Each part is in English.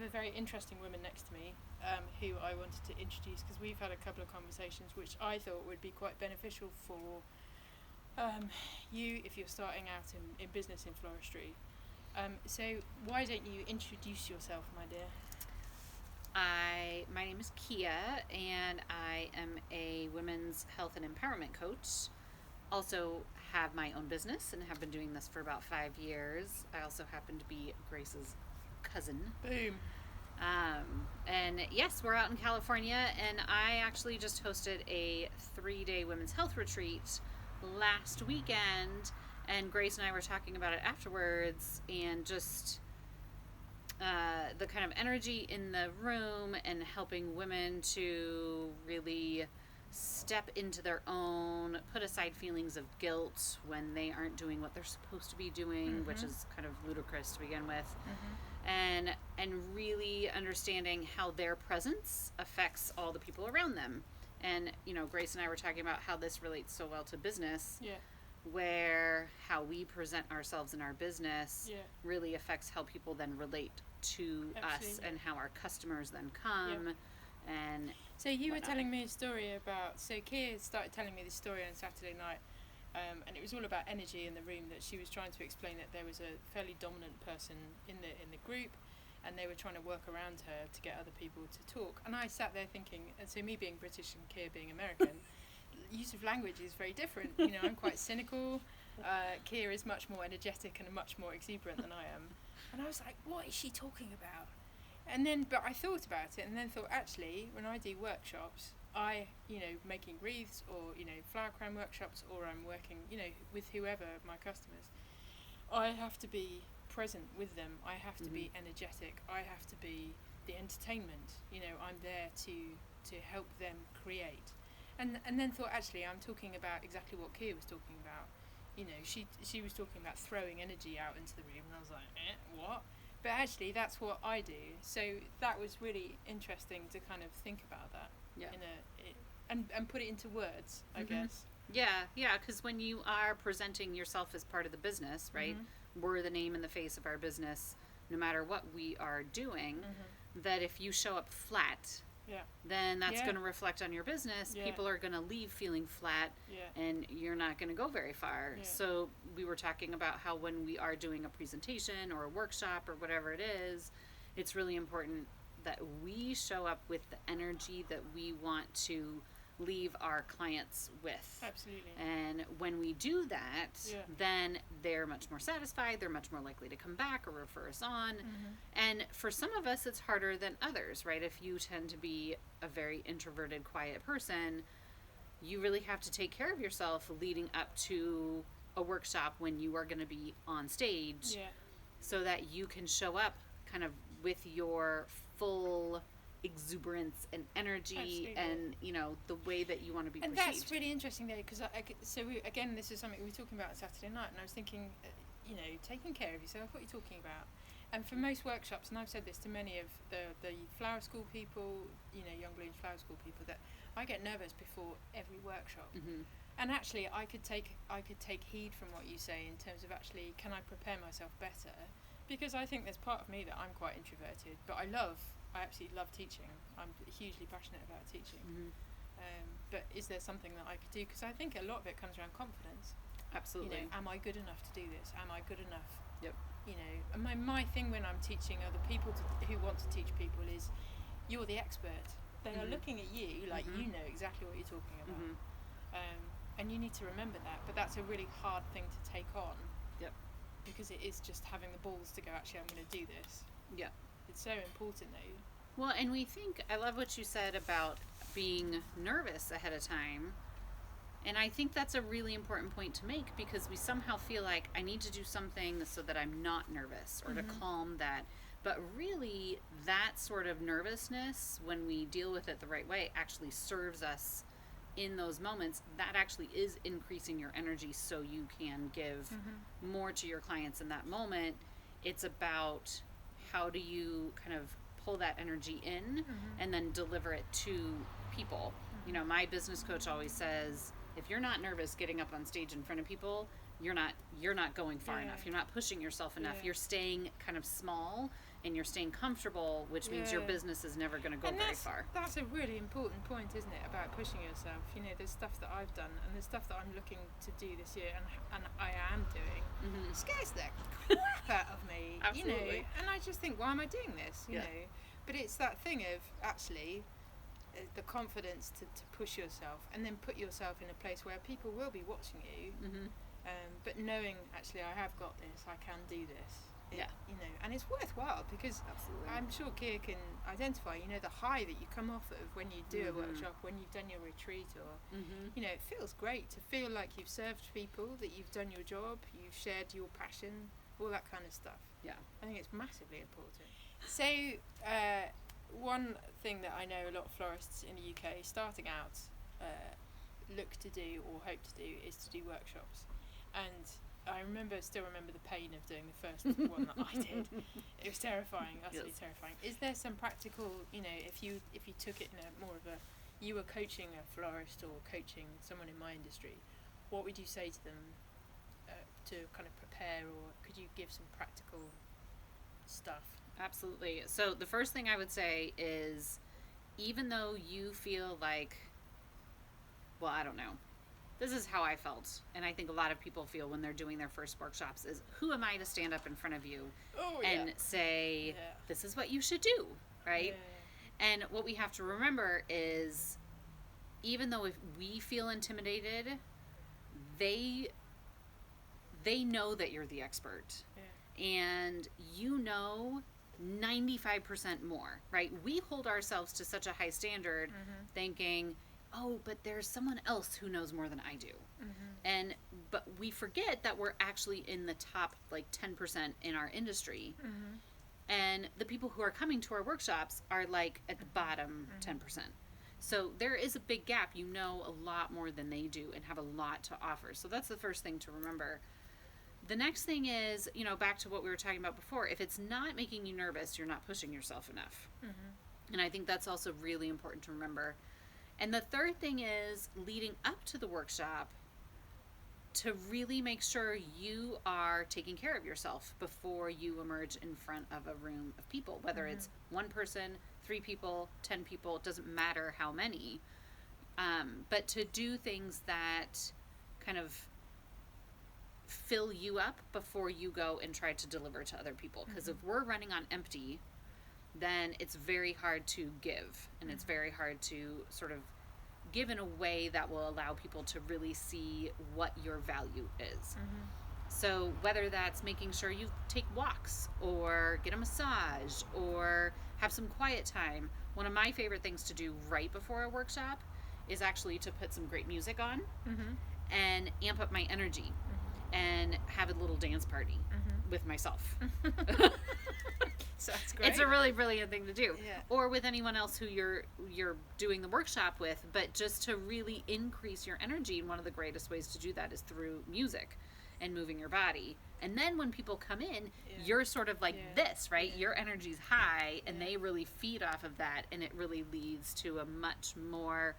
have a very interesting woman next to me who I wanted to introduce, because we've had a couple of conversations which I thought would be quite beneficial for you if you're starting out in business in floristry. So why don't you introduce yourself, my dear? My name is Kia, and I am a women's health and empowerment coach. Also have my own business and have been doing this for about 5 years. I also happen to be Grace's cousin. Boom. And yes, we're out in California, and I actually just hosted a 3-day women's health retreat last weekend, and Grace and I were talking about it afterwards, and just the kind of energy in the room and helping women to really step into their own, put aside feelings of guilt when they aren't doing what they're supposed to be doing, which is kind of ludicrous to begin with, and really understanding how their presence affects all the people around them. And, you know, Grace and I were talking about how this relates so well to business, where how we present ourselves in our business really affects how people then relate to us and how our customers then come. And so you were telling me a story about, so Kia started telling me this story on Saturday night, and it was all about energy in the room, that she was trying to explain that there was a fairly dominant person in the group, and they were trying to work around her to get other people to talk. And I sat there thinking, and so me being British and Kia being American, use of language is very different. You know, I'm quite cynical. Kia is much more energetic and much more exuberant than I am. And I was like, what is she talking about? And then, but I thought about it and then thought, actually, when I do workshops, making wreaths or, flower crown workshops, or I'm working, with whoever, my customers, I have to be present with them. I have to be energetic. I have to be the entertainment. I'm there to help them create. And then thought, actually, I'm talking about exactly what Kia was talking about. She was talking about throwing energy out into the room, and I was like, what? But actually, that's what I do. So that was really interesting to kind of think about that and put it into words, I guess. Yeah, because when you are presenting yourself as part of the business, right, we're the name and the face of our business, no matter what we are doing, that if you show up flat, then that's going to reflect on your business. People are going to leave feeling flat, and you're not going to go very far. So we were talking about how when we are doing a presentation or a workshop or whatever it is, it's really important that we show up with the energy that we want to leave our clients with. Absolutely. And when we do that, then they're much more satisfied, they're much more likely to come back or refer us on. And for some of us, it's harder than others, right? If you tend to be a very introverted, quiet person, you really have to take care of yourself leading up to a workshop when you are going to be on stage, so that you can show up kind of with your full exuberance and energy. Absolutely. And the way that you want to be perceived. And that's really interesting though, because again, this is something we were talking about Saturday night, and I was thinking, taking care of yourself, what are you talking about? And for most workshops, and I've said this to many of the flower school people, Young Bloom's flower school people, that I get nervous before every workshop. And actually, I could take heed from what you say in terms of, actually, can I prepare myself better? Because I think there's part of me that I'm quite introverted, but I absolutely love teaching. I'm hugely passionate about teaching. But is there something that I could do? Because I think a lot of it comes around confidence. Absolutely. Am I good enough to do this? Am I good enough? Yep. And my thing when I'm teaching other people who want to teach people is, you're the expert. They are looking at you like you know exactly what you're talking about. And you need to remember that. But that's a really hard thing to take on. Yep. Because it is just having the balls to go, actually, I'm going to do this. Yeah. It's so important, though. Well, and I love what you said about being nervous ahead of time. And I think that's a really important point to make, because we somehow feel like I need to do something so that I'm not nervous or to calm that. But really, that sort of nervousness, when we deal with it the right way, actually serves us in those moments. That actually is increasing your energy so you can give more to your clients in that moment. It's about how do you kind of pull that energy in and then deliver it to people. My business coach always says, if you're not nervous getting up on stage in front of people, you're not going far enough. You're not pushing yourself enough. You're staying kind of small and you're staying comfortable, which means your Yeah. business is never going to go And very far. that's a really important point, isn't it, about pushing yourself? You know, there's stuff that I've done and there's stuff that I'm looking to do this year and I am doing. Mm-hmm. Scares the crap out of me. You know, Absolutely. and I just think, why am I doing this? You Yeah. know, but it's that thing of actually the confidence to push yourself and then put yourself in a place where people will be watching you, Mm-hmm. but knowing actually I have got this, I can do this. Yeah. You know, and it's worthwhile because Absolutely. I'm sure Kia can identify, you know, the high that you come off of when you do a Mhm. workshop, when you've done your retreat, or, Mm-hmm. you know, it feels great to feel like you've served people, that you've done your job, you've shared your passion, all that kind of stuff. Yeah. I think it's massively important. So, one thing that I know a lot of florists in the UK starting out look to do or hope to do is to do workshops. And I still remember the pain of doing the first one that I did. It was terrifying, utterly Yes. terrifying. Is there some practical, you know, if you took it in a more of a, you were coaching a florist or coaching someone in my industry, what would you say to them to kind of prepare, or could you give some practical stuff? Absolutely. So the first thing I would say is, even though you feel like, well, I don't know, this is how I felt, and I think a lot of people feel when they're doing their first workshops, is who am I to stand up in front of you Oh, and say, Yeah. this is what you should do, right? Yeah. And what we have to remember is, even though if we feel intimidated, they know that you're the expert. Yeah. And you know 95% more, right? We hold ourselves to such a high standard, Mm-hmm. thinking, oh, but there's someone else who knows more than I do. Mm-hmm. But we forget that we're actually in the top like 10% in our industry. Mm-hmm. And the people who are coming to our workshops are like at the bottom 10%. So there is a big gap. You know a lot more than they do and have a lot to offer. So that's the first thing to remember. The next thing is, you know, back to what we were talking about before, if it's not making you nervous, you're not pushing yourself enough. Mm-hmm. And I think that's also really important to remember. And the third thing is, leading up to the workshop, to really make sure you are taking care of yourself before you emerge in front of a room of people, whether Mhm. it's one person, 3 people, 10 people, it doesn't matter how many. But to do things that kind of fill you up before you go and try to deliver to other people. Because if we're running on empty, then it's very hard to give, and it's very hard to sort of give in a way that will allow people to really see what your value is. Mm-hmm. So whether that's making sure you take walks or get a massage or have some quiet time, one of my favorite things to do right before a workshop is actually to put some great music on Mm-hmm. and amp up my energy and have a little dance party with myself. So that's great. It's a really brilliant thing to do. Yeah. Or with anyone else who you're doing the workshop with, but just to really increase your energy. And one of the greatest ways to do that is through music and moving your body. And then when people come in, Yeah. you're sort of like Yeah. this, right? Yeah. Your energy's high, and Yeah. they really feed off of that, and it really leads to a much more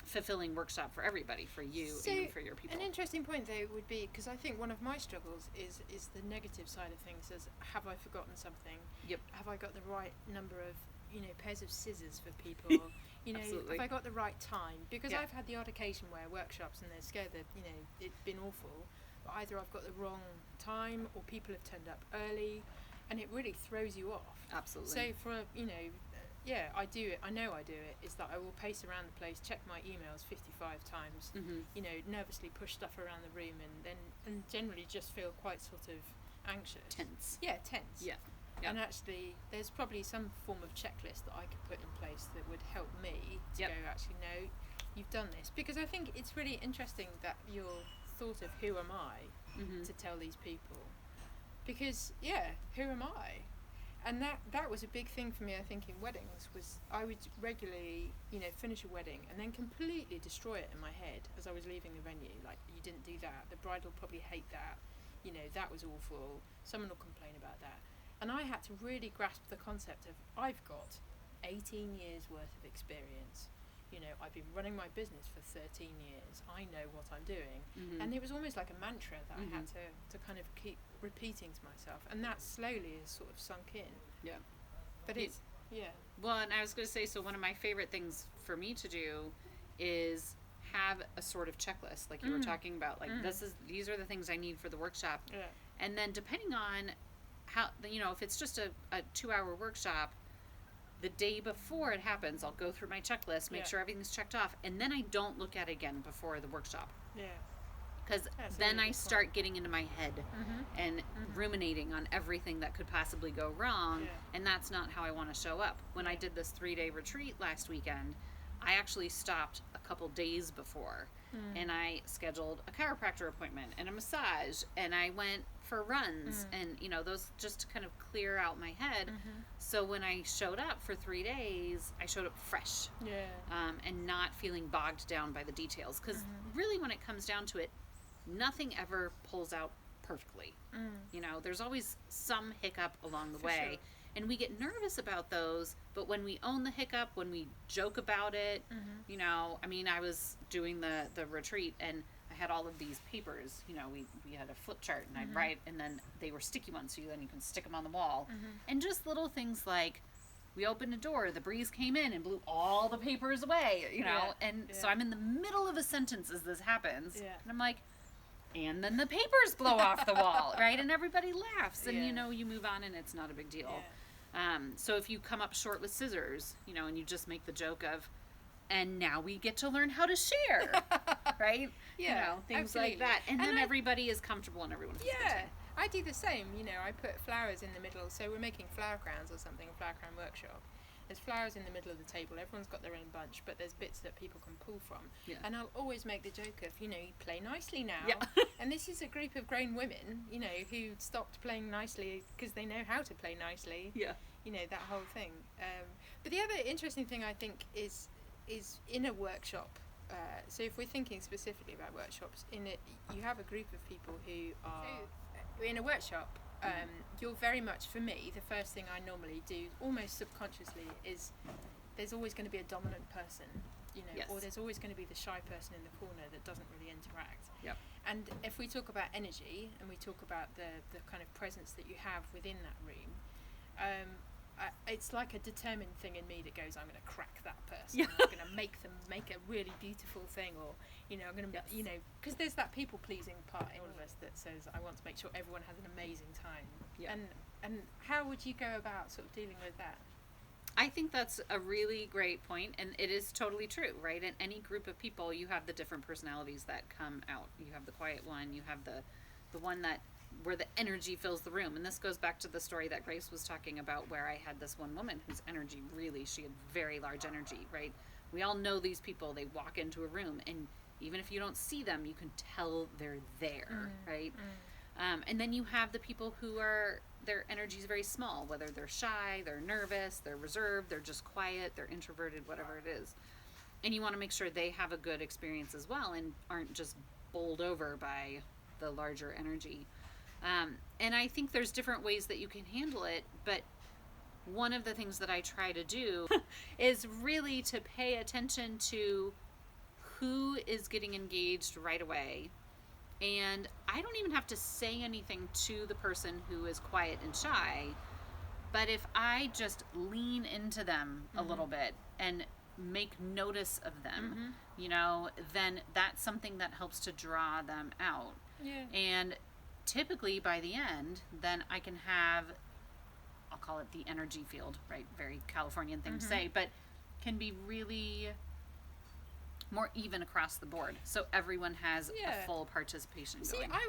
fulfilling workshop for everybody, for you So, and for your people. An interesting point though would be, because I think one of my struggles is the negative side of things. Is, have I forgotten something? Yep. Have I got the right number of, you know, pairs of scissors for people? You know, Absolutely. have I got the right time? Because Yeah. I've had the odd occasion where workshops and they're scared that, you know, it's been awful, but either I've got the wrong time or people have turned up early, and it really throws you off. Absolutely. So for, you know, yeah, I do it. I know I do it. Is that I will pace around the place, check my emails 55 times, Mhm. you know, nervously push stuff around the room, and generally just feel quite sort of anxious. Tense. Yeah, tense. Yeah. Yeah. And actually, there's probably some form of checklist that I could put in place that would help me to Yep. go, actually, no, you've done this. Because I think it's really interesting that your thought of who am I Mhm. to tell these people. Because, yeah, who am I? And that was a big thing for me, I think, in weddings, was I would regularly, you know, finish a wedding and then completely destroy it in my head as I was leaving the venue. Like, you didn't do that. The bride will probably hate that. You know, that was awful. Someone will complain about that. And I had to really grasp the concept of, I've got 18 years worth of experience. you know, I've been running my business for 13 years. I know what I'm doing. Mm-hmm. And it was almost like a mantra that Mm-hmm. I had to kind of keep repeating to myself. And that slowly has sort of sunk in. Yeah. But it's, yeah. Well, and I was going to say, so one of my favorite things for me to do is have a sort of checklist, like you were talking about. Like, these are the things I need for the workshop. Yeah. And then depending on how, you know, if it's just a 2-hour workshop, the day before it happens, I'll go through my checklist, make sure everything's checked off, and then I don't look at it again before the workshop. Yeah. Because then I start getting into my head and ruminating on everything that could possibly go wrong, and that's not how I want to show up. When I did this 3-day retreat last weekend, I actually stopped a couple days before, and I scheduled a chiropractor appointment and a massage, and I went for runs, and, you know, those just to kind of clear out my head. So when I showed up for 3 days, I showed up fresh, and not feeling bogged down by the details. Because really, when it comes down to it, nothing ever pulls out perfectly. You know, there's always some hiccup along the way. Sure. And we get nervous about those, but when we own the hiccup, when we joke about it, you know, I mean, I was doing the retreat, and I had all of these papers, you know, we had a flip chart, and I'd write, and then they were sticky ones, so then you can stick them on the wall. And just little things like, we opened a door, the breeze came in and blew all the papers away, you know, so I'm in the middle of a sentence as this happens, and I'm like, and then the papers blow off the wall, right? And everybody laughs, and you know, you move on, and it's not a big deal. So if you come up short with scissors, you know, and you just make the joke of, and now we get to learn how to share, right? You know, things like that. And then everybody is comfortable and everyone feels good. I do the same. You know, I put flowers in the middle. So we're making flower crowns or something, a flower crown workshop. There's flowers in the middle of the table. Everyone's got their own bunch, but there's bits that people can pull from. And I'll always make the joke of, you know, you play nicely now. And this is a group of grown women, you know, who stopped playing nicely because they know how to play nicely. You know, that whole thing. But the other interesting thing I think is in a workshop. So if we're thinking specifically about workshops, you have a group of people who are in a workshop. You're very much, for me, the first thing I normally do, almost subconsciously, is there's always going to be a dominant person, you know, or there's always going to be the shy person in the corner that doesn't really interact. And if we talk about energy and we talk about the kind of presence that you have within that room, it's like a determined thing in me that goes, I'm going to crack that person. I'm going to make them make a really beautiful thing, or, you know, I'm going to, you know, because there's that people pleasing part in all of us that says, I want to make sure everyone has an amazing time. And how would you go about sort of dealing with that? I think that's a really great point, and it is totally true, right? In any group of people, you have the different personalities that come out. You have the quiet one, you have the one that where the energy fills the room. And this goes back to the story that Grace was talking about, where I had this one woman whose energy really, she had very large energy, right? We all know these people. They walk into a room, and even if you don't see them, you can tell they're there, right? And then you have the people who are, their energy is very small, whether they're shy, they're nervous, they're reserved, they're just quiet, they're introverted, whatever it is. And you want to make sure they have a good experience as well and aren't just bowled over by the larger energy. And I think there's different ways that you can handle it, but one of the things that I try to do is really to pay attention to who is getting engaged right away. And I don't even have to say anything to the person who is quiet and shy, but if I just lean into them a little bit and make notice of them, you know, then that's something that helps to draw them out. And typically by the end, then I can have, I'll call it the energy field, right? Very Californian thing to say, but can be really more even across the board, so everyone has a full participation going. I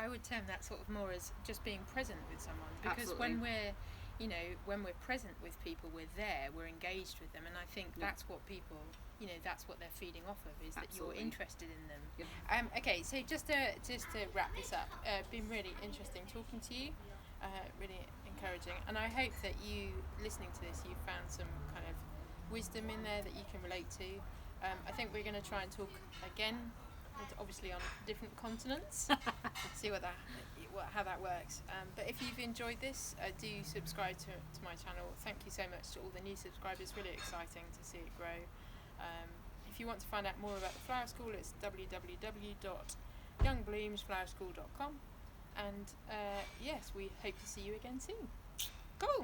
would term that sort of more as just being present with someone, because when we're present with people, we're there, we're engaged with them, and I think that's what people, you know, that's what they're feeding off of, is that you're interested in them. Okay, so just to wrap this up, been really interesting talking to you, really encouraging, and I hope that you, listening to this, you found some kind of wisdom in there that you can relate to. I think we're going to try and talk again, obviously on different continents, see what how that works. But if you've enjoyed this, do subscribe to my channel. Thank you so much to all the new subscribers. Really exciting to see it grow. If you want to find out more about the Flower School, it's www.youngbloomsflowerschool.com. And yes, we hope to see you again soon.